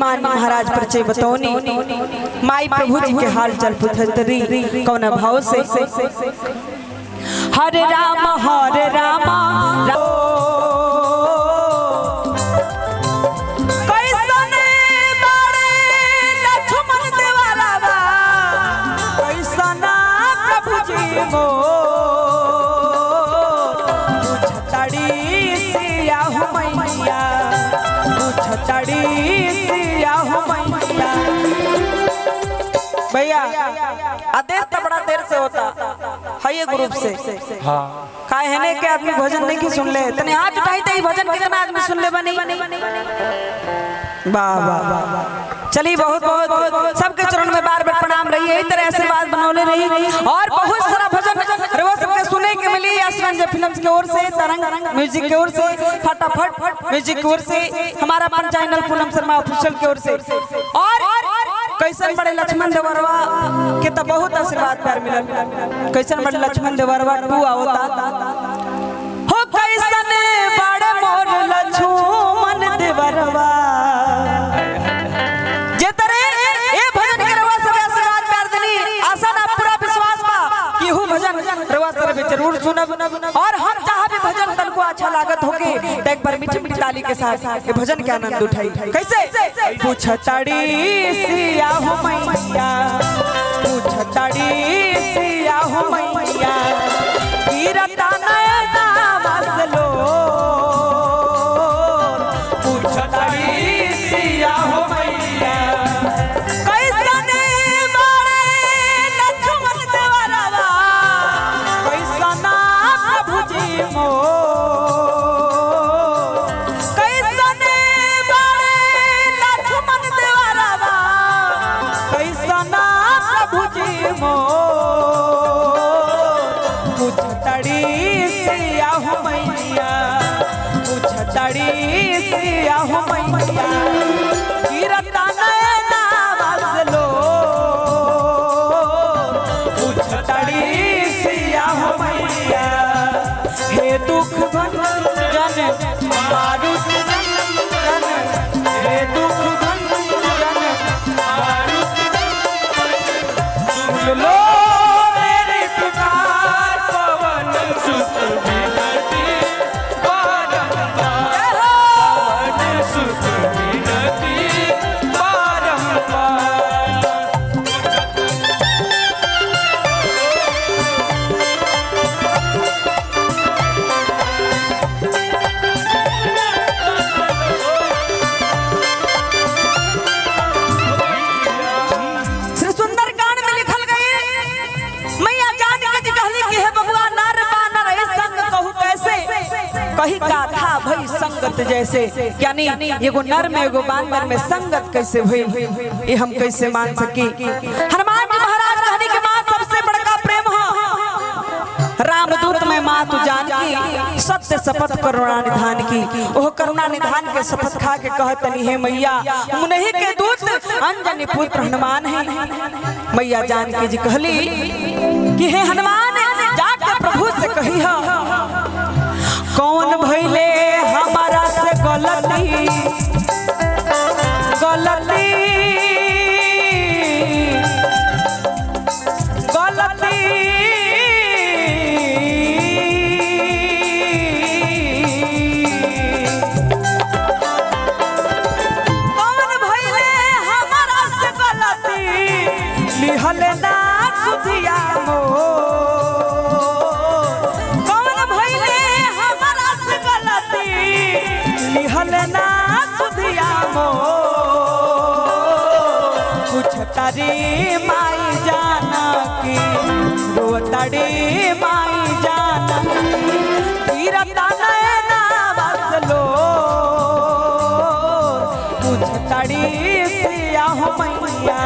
हनुमान महाराज परिचय बतौनी माई प्रभु जी के हाल चल पुथरी कौन भाव से हरे राम कैसने बड़े लक्ष्मण देवरवा कैसना प्रभु जी मो पूछतड़ी सिया हो मैया पूछतड़ी सिया हो मैया। भैया आदेश तो बड़ा देर से होता है ये ग्रुप से हाँ काहे है ने के आदमी भजन नहीं की सुन ले तने हाथ उठाई तई भजन कितना आदमी सुन ले बनी वाह वाह चलिए बहुत बहुत सबके चरण में बार बार प्रणाम रही है तरह आशीर्वाद बनौले रही और बहुत सारा भजन रोज सबके सुने के मिली आसमान जब फिल्म्स की ओर से तरंग म्यूजिक की ओर से फटाफट म्यूजिक की ओर से हमारा अपन चैनल पूनम शर्मा ऑफिशियल की ओर से और कैसन बड़े लक्ष्मण देवरवा के तो बहुत आशीर्वाद प्यार मिलल कैसन बड़े लक्ष्मण देवरवा 2 आवता हो कैसन बड़े मोर लक्ष्मण देवरवा जे तरे ए भजन के रवा सब आशीर्वाद प्यार देनी आशा ना पूरा विश्वास बा कि हु भजन रवा सर में जरूर सुनब और हम जहां भी भजन तन को अच्छा लागत होके एक बार मीठी मीठी ताली के साथ ये भजन के आनंद उठाई कैसे पूछतड़ी सिया हो मैया पूछतड़ी सिया हो मैया गिरता नयना बसलो पूछतड़ी सिया हो मैया कैसने बड़े लक्ष्मण देवरवा कैसना प्रभु जी मो पूछतड़ी सिया हो मैया पूछतड़ी सिया हो मैया गिरता नयना बसलो पूछतड़ी सिया हो मैया हे दुख भंजन मारुत जन हे दुख भंजन मारुत सुन लो कही गाथा भई संगत जैसे यानी एगो नर में एगो बानर में संगत कैसे भई ये हम कैसे मान सकी। हनुमान जी महाराज कहने के बाद सबसे बड़का प्रेम है रामदूत में मां तू जानकी सत्य शपथ करुणा निधान की ओह करुणा निधान के शपथ खा के कहतनी है मैया मुनहि के दूत अंजनी पुत्र हनुमान है। मैया जानकी जी कहली कि हे हनुमान जाके प्रभु से कही है कौन भइले हमारा से गलती गलती गलती कौन भइले हमारा से गलती लिहल ना सुधिया मो लिहलना सुधिया मो पूछतड़ी माई जाना की रोतड़ी माई जाना गिरता नयना बसलो पूछतड़ी सिया हो मैया।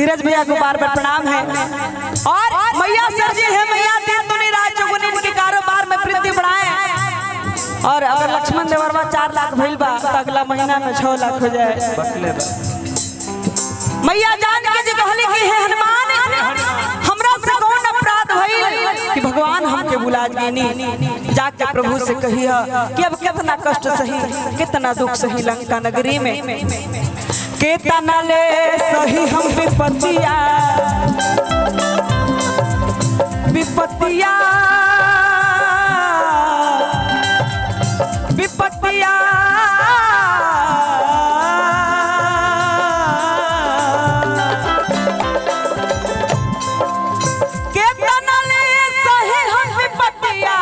धीरज भैया को बार बार प्रणाम है। और मैया सर जी है, मैया दिन दुनी रात चौगुनी के कारोबार में वृद्धि बढ़ाए। और अगर लक्ष्मण देवरवा 4 लाख भइल बा तो अगला महीना में 6 लाख हो जाए। मैया जान के जी कहली कि है हनुमान हमरा से कौन अपराध भइल कि भगवान हमके बुला गईनी। जाके प्रभु से कहिया कि अब कितना कष्ट सही, कितना दुख सही लंका नगरी में, केतना ले सही हम विपत्तिया विपत्तिया विपत्तिया केतना ले सही हम विपत्तिया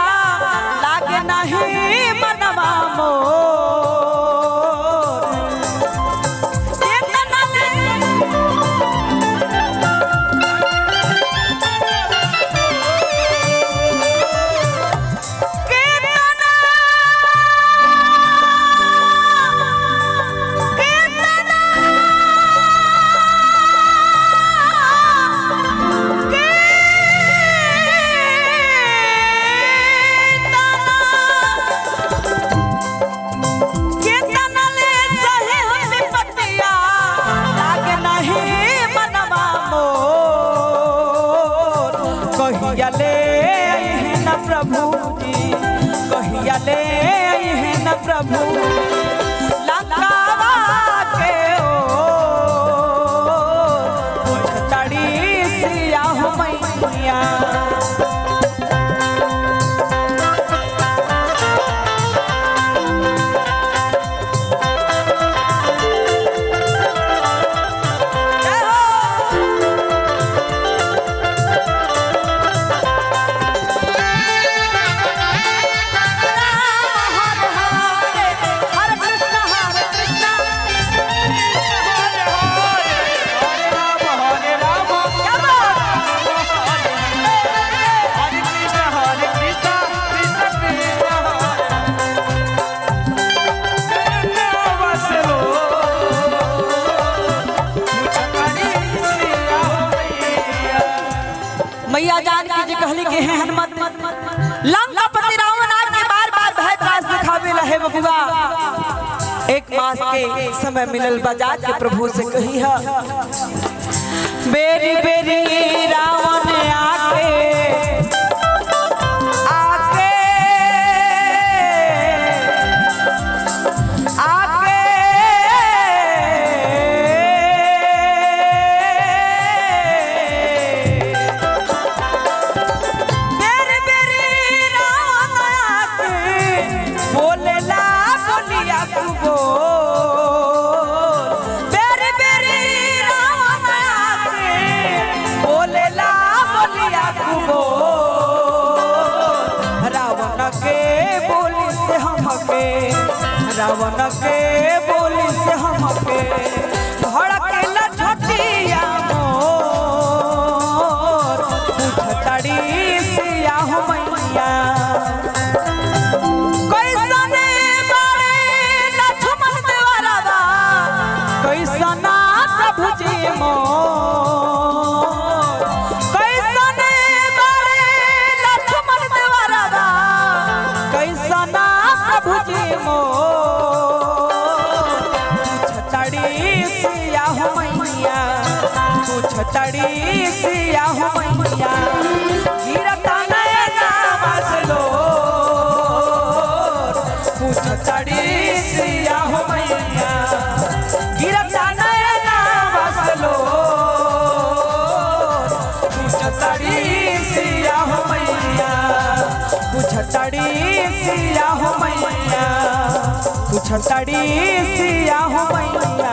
लागे नहीं मनवा मोर। कहिया ले न प्रभु जी, कहिया ले न प्रभु लंकावा के ओ तड़ी सिया हो मैया। मैया जान के जी कहली कि है हनुमत लंकापति रावण आके बार बार भय त्रास दिखावे लहे बबुआ। 1 मास के समय मिलल बजा के प्रभु से कही है बेरी बेरी रावण आके आके आके रावण के बोली से हमके भड़केला छटिया मोर पूछतड़ी सिया हो मैया। कैसने बारे लक्ष्मण देवरवा कैसना प्रभु जी मोर। कैसने बारे लक्ष्मण देवरवा कैसना प्रभु जी मोर। छतड़ी सिया हो मैया गिरता नैना बसलो छतड़ी सिया हो मैया गिरता नैना बसलो छतड़ी सिया हो मैया छतड़ी सिया हो मैया छतड़ी सिया हो मैया।